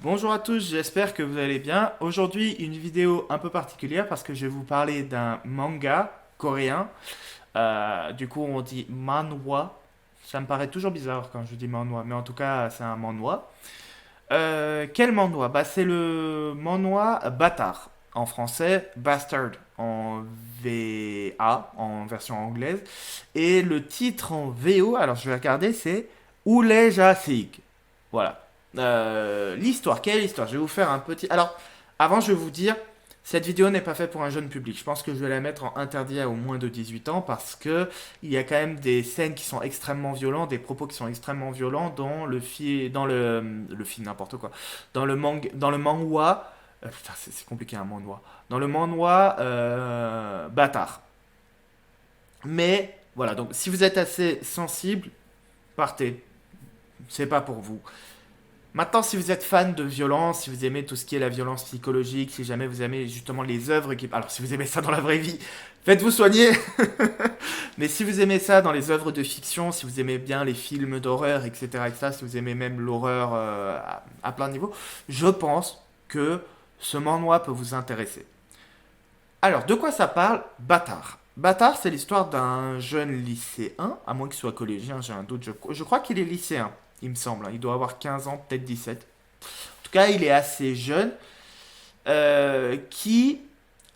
Bonjour à tous, j'espère que vous allez bien. Aujourd'hui, une vidéo un peu particulière parce que je vais vous parler d'un manga coréen. Du coup, on dit manhwa. Ça me paraît toujours bizarre quand je dis manhwa, mais en tout cas, c'est un manhwa. Quel manhwa? Bah, c'est le manhwa Bâtard en français, Bastard en VA, en version anglaise. Et le titre en VO, alors je vais regarder, c'est Uleja Sig. Voilà. L'histoire, quelle histoire? Je vais vous faire un petit. Alors, avant, je vais vous dire, cette vidéo n'est pas faite pour un jeune public. Je pense que je vais la mettre en interdit à au moins de 18 ans parce que il y a quand même des scènes qui sont extrêmement violentes, des propos qui sont extrêmement violents dans le film n'importe quoi, dans le manhwa. Putain, c'est compliqué un manhwa. Dans le manhwa Bâtard. Mais voilà, donc si vous êtes assez sensible, partez. C'est pas pour vous. Maintenant, si vous êtes fan de violence, si vous aimez tout ce qui est la violence psychologique, si jamais vous aimez justement les œuvres qui... Alors, si vous aimez ça dans la vraie vie, faites-vous soigner. Mais si vous aimez ça dans les œuvres de fiction, si vous aimez bien les films d'horreur, etc., si vous aimez même l'horreur à plein de niveaux, je pense que ce manhwa peut vous intéresser. Alors, de quoi ça parle? Bâtard. Bâtard, c'est l'histoire d'un jeune lycéen, à moins qu'il soit collégien, j'ai un doute. Je crois qu'il est lycéen, il me semble, hein. Il doit avoir 15 ans, peut-être 17. En tout cas, il est assez jeune, qui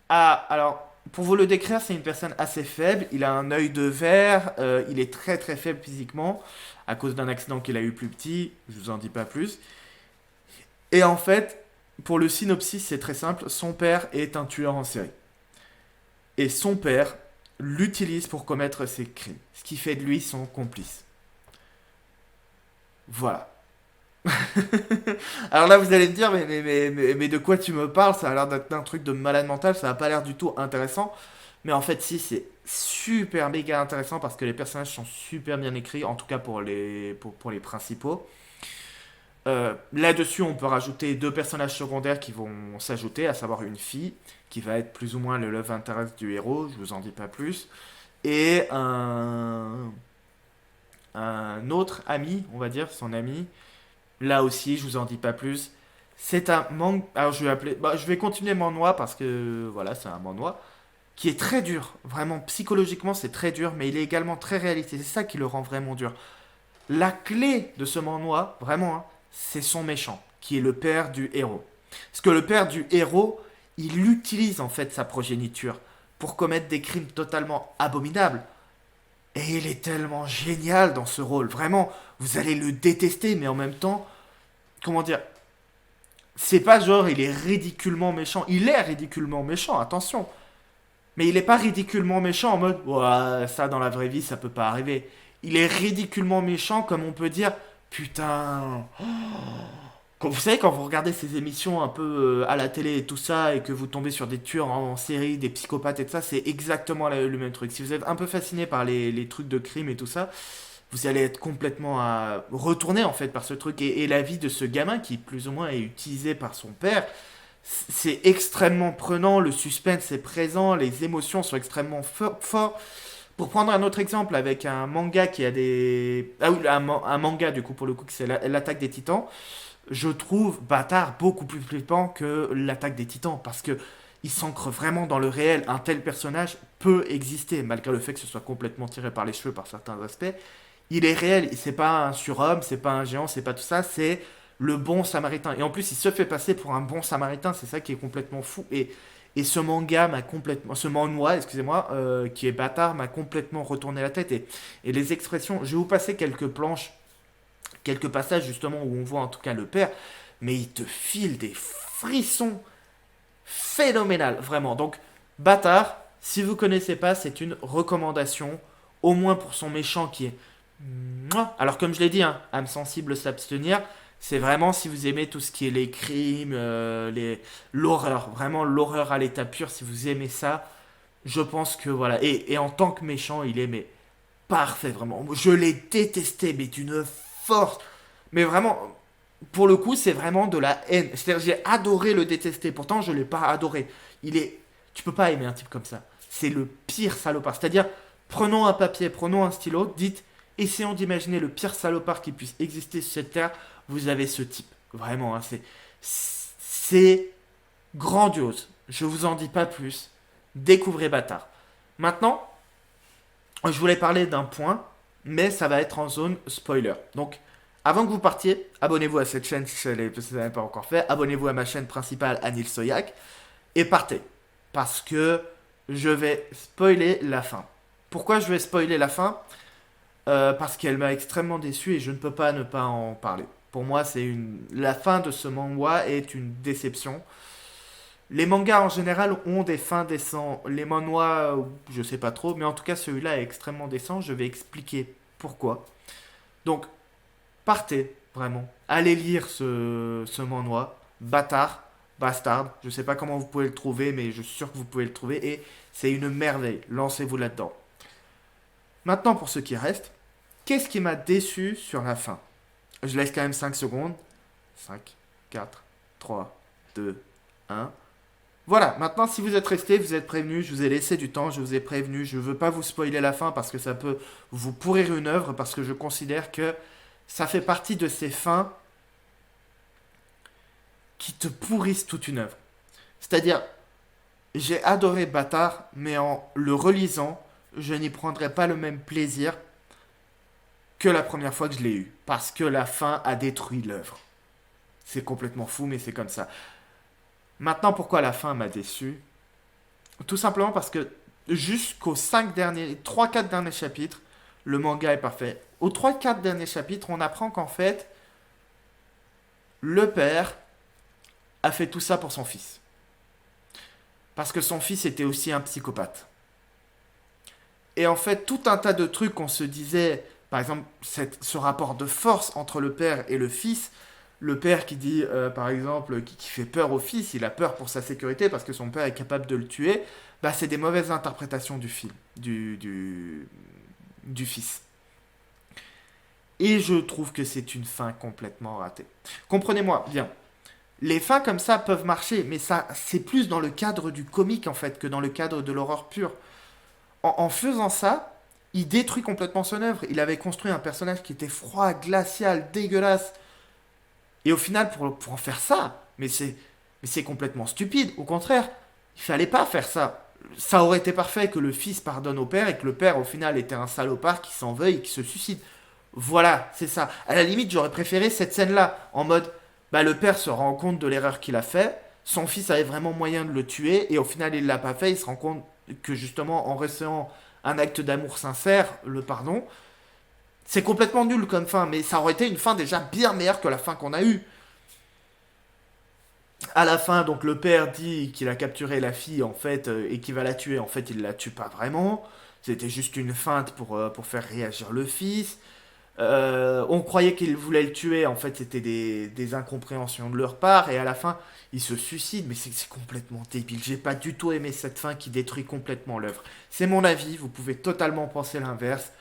a... Alors, pour vous le décrire, c'est une personne assez faible. Il a un œil de verre, il est très très faible physiquement, à cause d'un accident qu'il a eu plus petit, je vous en dis pas plus. Et en fait, pour le synopsis, c'est très simple, son père est un tueur en série. Et son père l'utilise pour commettre ses crimes, ce qui fait de lui son complice. Voilà. Alors là, vous allez me dire, mais de quoi tu me parles? Ça a l'air d'être un truc de malade mental, ça n'a pas l'air du tout intéressant. Mais en fait, si, c'est super méga intéressant parce que les personnages sont super bien écrits, en tout cas pour les principaux. Là-dessus, on peut rajouter deux personnages secondaires qui vont s'ajouter, à savoir une fille qui va être plus ou moins le love interest du héros, je vous en dis pas plus, et un autre ami, on va dire, son ami. Là aussi, je vous en dis pas plus. C'est un manga. Alors, je vais continuer mon noix parce que voilà, c'est un manhwa qui est très dur. Vraiment, psychologiquement, c'est très dur, mais il est également très réaliste. Et c'est ça qui le rend vraiment dur. La clé de ce manhwa, vraiment, hein, c'est son méchant, qui est le père du héros. Parce que le père du héros, il utilise en fait sa progéniture pour commettre des crimes totalement abominables. Et il est tellement génial dans ce rôle. Vraiment, vous allez le détester, mais en même temps, comment dire, c'est pas genre il est ridiculement méchant. Il est ridiculement méchant, attention. Mais il est pas ridiculement méchant en mode ouais, ça dans la vraie vie ça peut pas arriver. Il est ridiculement méchant comme on peut dire putain. Vous savez quand vous regardez ces émissions un peu à la télé et tout ça et que vous tombez sur des tueurs en série, des psychopathes et tout ça, c'est exactement le même truc. Si vous êtes un peu fasciné par les trucs de crime et tout ça, vous allez être complètement retourné en fait par ce truc et la vie de ce gamin qui plus ou moins est utilisé par son père, c'est extrêmement prenant, le suspense est présent, les émotions sont extrêmement fortes. Pour prendre un autre exemple avec un manga qui a des... Ah oui, un manga du coup pour le coup, c'est l'attaque des titans. Je trouve Bâtard beaucoup plus flippant que l'attaque des titans parce que il s'ancre vraiment dans le réel. Un tel personnage peut exister malgré le fait que ce soit complètement tiré par les cheveux par certains aspects. Il est réel, c'est pas un surhomme, c'est pas un géant, c'est pas tout ça, c'est le bon samaritain. Et en plus, il se fait passer pour un bon samaritain, c'est ça qui est complètement fou. Et ce manga m'a complètement, ce manhwa, excusez-moi, qui est Bâtard, m'a complètement retourné la tête. Et les expressions, je vais vous passer quelques planches, quelques passages justement où on voit en tout cas le père, mais il te file des frissons phénoménal, vraiment. Donc, Bâtard, si vous connaissez pas, c'est une recommandation, au moins pour son méchant qui est... Alors, comme je l'ai dit, hein, âme sensible s'abstenir, c'est vraiment si vous aimez tout ce qui est les crimes, l'horreur, vraiment l'horreur à l'état pur, si vous aimez ça, je pense que voilà. Et en tant que méchant, il est mais parfait, vraiment. Je l'ai détesté, mais d'une force. Mais vraiment, pour le coup, c'est vraiment de la haine. C'est-à-dire, j'ai adoré le détester. Pourtant, je l'ai pas adoré. Il est. Tu peux pas aimer un type comme ça. C'est le pire salopard. C'est-à-dire, prenons un papier, prenons un stylo, dites, essayons d'imaginer le pire salopard qui puisse exister sur cette terre. Vous avez ce type. Vraiment, hein, c'est grandiose. Je vous en dis pas plus. Découvrez Bâtard. Maintenant, je voulais parler d'un point, mais ça va être en zone spoiler. Donc, avant que vous partiez, abonnez-vous à cette chaîne si vous n'avez pas encore fait. Abonnez-vous à ma chaîne principale, Anil Soyak. Et partez. Parce que je vais spoiler la fin. Pourquoi je vais spoiler la fin? Parce qu'elle m'a extrêmement déçu et je ne peux pas ne pas en parler. Pour moi, la fin de ce manga est une déception. Les mangas en général ont des fins décentes. Les manhwas, je sais pas trop, mais en tout cas celui-là est extrêmement décent. Je vais expliquer pourquoi. Donc, partez, vraiment. Allez lire ce manhwa. Bastard. Je sais pas comment vous pouvez le trouver, mais je suis sûr que vous pouvez le trouver. Et c'est une merveille. Lancez-vous là-dedans. Maintenant, pour ce qui reste, qu'est-ce qui m'a déçu sur la fin? Je laisse quand même 5 secondes. 5, 4, 3, 2, 1. Voilà, maintenant si vous êtes resté, vous êtes prévenu, je vous ai laissé du temps, je vous ai prévenu, je ne veux pas vous spoiler la fin parce que ça peut vous pourrir une œuvre, parce que je considère que ça fait partie de ces fins qui te pourrissent toute une œuvre. C'est-à-dire, j'ai adoré Bâtard, mais en le relisant, je n'y prendrai pas le même plaisir que la première fois que je l'ai eu, parce que la fin a détruit l'œuvre. C'est complètement fou, mais c'est comme ça. Maintenant, pourquoi la fin m'a déçu? Tout simplement parce que jusqu'aux 5 derniers, 3-4 derniers chapitres, le manga est parfait. Aux 3-4 derniers chapitres, on apprend qu'en fait, le père a fait tout ça pour son fils. Parce que son fils était aussi un psychopathe. Et en fait, tout un tas de trucs qu'on se disait, par exemple, ce rapport de force entre le père et le père qui dit, par exemple, qui fait peur au fils, il a peur pour sa sécurité parce que son père est capable de le tuer, bah, c'est des mauvaises interprétations du film, du fils. Et je trouve que c'est une fin complètement ratée. Comprenez-moi bien, les fins comme ça peuvent marcher, mais ça, c'est plus dans le cadre du comique en fait que dans le cadre de l'horreur pure. En faisant ça, il détruit complètement son œuvre. Il avait construit un personnage qui était froid, glacial, dégueulasse. Et au final, pour en faire ça, mais c'est complètement stupide. Au contraire, il fallait pas faire ça. Ça aurait été parfait que le fils pardonne au père et que le père, au final, était un salopard qui s'en veuille et qui se suicide. Voilà, c'est ça. À la limite, j'aurais préféré cette scène-là, en mode, bah, le père se rend compte de l'erreur qu'il a fait, son fils avait vraiment moyen de le tuer, et au final, il l'a pas fait, il se rend compte que justement, en recevant un acte d'amour sincère, le pardon, c'est complètement nul comme fin, mais ça aurait été une fin déjà bien meilleure que la fin qu'on a eue. À la fin, donc le père dit qu'il a capturé la fille en fait et qu'il va la tuer. En fait, il la tue pas vraiment. C'était juste une feinte pour faire réagir le fils. On croyait qu'il voulait le tuer. En fait, c'était des incompréhensions de leur part. Et à la fin, il se suicide. Mais c'est complètement débile. J'ai pas du tout aimé cette fin qui détruit complètement l'œuvre. C'est mon avis. Vous pouvez totalement penser l'inverse.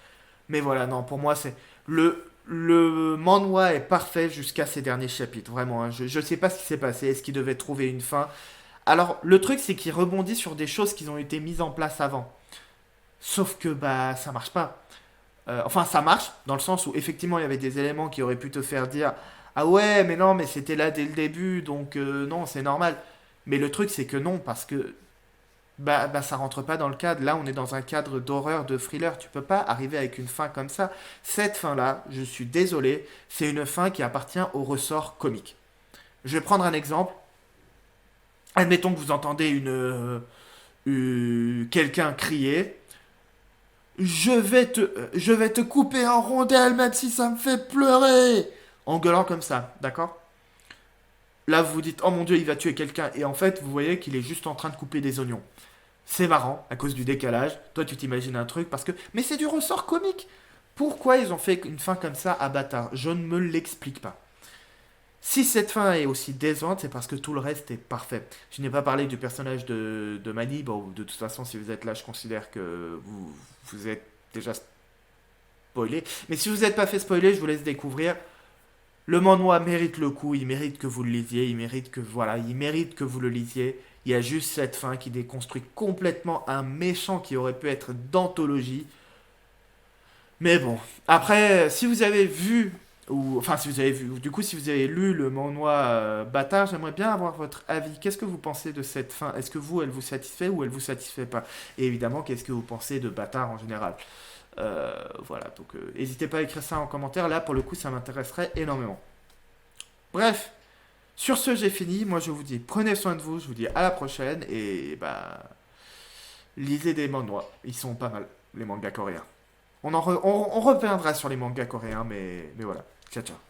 Mais voilà, non, pour moi, c'est le manhwa est parfait jusqu'à ces derniers chapitres. Vraiment, hein. Je sais pas ce qui s'est passé. Est-ce qu'il devait trouver une fin? Alors, le truc, c'est qu'il rebondit sur des choses qui ont été mises en place avant. Sauf que, bah, ça marche pas. Enfin, ça marche, dans le sens où, effectivement, il y avait des éléments qui auraient pu te faire dire ah ouais, mais non, mais c'était là dès le début, donc non, c'est normal. Mais le truc, c'est que non, parce que bah, ça rentre pas dans le cadre. Là, on est dans un cadre d'horreur, de thriller. Tu peux pas arriver avec une fin comme ça. Cette fin-là, je suis désolé, c'est une fin qui appartient au ressort comique. Je vais prendre un exemple. Admettons que vous entendez quelqu'un crier. Je vais te couper en rondelles même si ça me fait pleurer. En gueulant comme ça, d'accord? Là, vous vous dites, oh mon dieu, il va tuer quelqu'un. Et en fait, vous voyez qu'il est juste en train de couper des oignons. C'est marrant, à cause du décalage. Toi, tu t'imagines un truc parce que. Mais c'est du ressort comique. Pourquoi ils ont fait une fin comme ça à Bâtard? Je ne me l'explique pas. Si cette fin est aussi décevante, c'est parce que tout le reste est parfait. Je n'ai pas parlé du personnage de Manny. Bon, de toute façon, si vous êtes là, je considère que vous êtes déjà spoilé. Mais si vous n'êtes pas fait spoiler, je vous laisse découvrir. Le manhwa mérite le coup, il mérite que vous le lisiez, il mérite que vous le lisiez. Il y a juste cette fin qui déconstruit complètement un méchant qui aurait pu être d'anthologie. Mais bon, après, si vous avez vu Ou, enfin, si vous avez vu, du coup, si vous avez lu le manhwa Bâtard, j'aimerais bien avoir votre avis. Qu'est-ce que vous pensez de cette fin? Est-ce que vous, elle vous satisfait ou elle vous satisfait pas? Et évidemment, qu'est-ce que vous pensez de Bâtard en général? Voilà, donc n'hésitez pas à écrire ça en commentaire. Là, pour le coup, ça m'intéresserait énormément. Bref, sur ce, j'ai fini. Moi, je vous dis, prenez soin de vous. Je vous dis à la prochaine. Et bah, lisez des manhwas. Ils sont pas mal, les mangas coréens. On reviendra sur les mangas coréens, mais voilà. Ciao, ciao.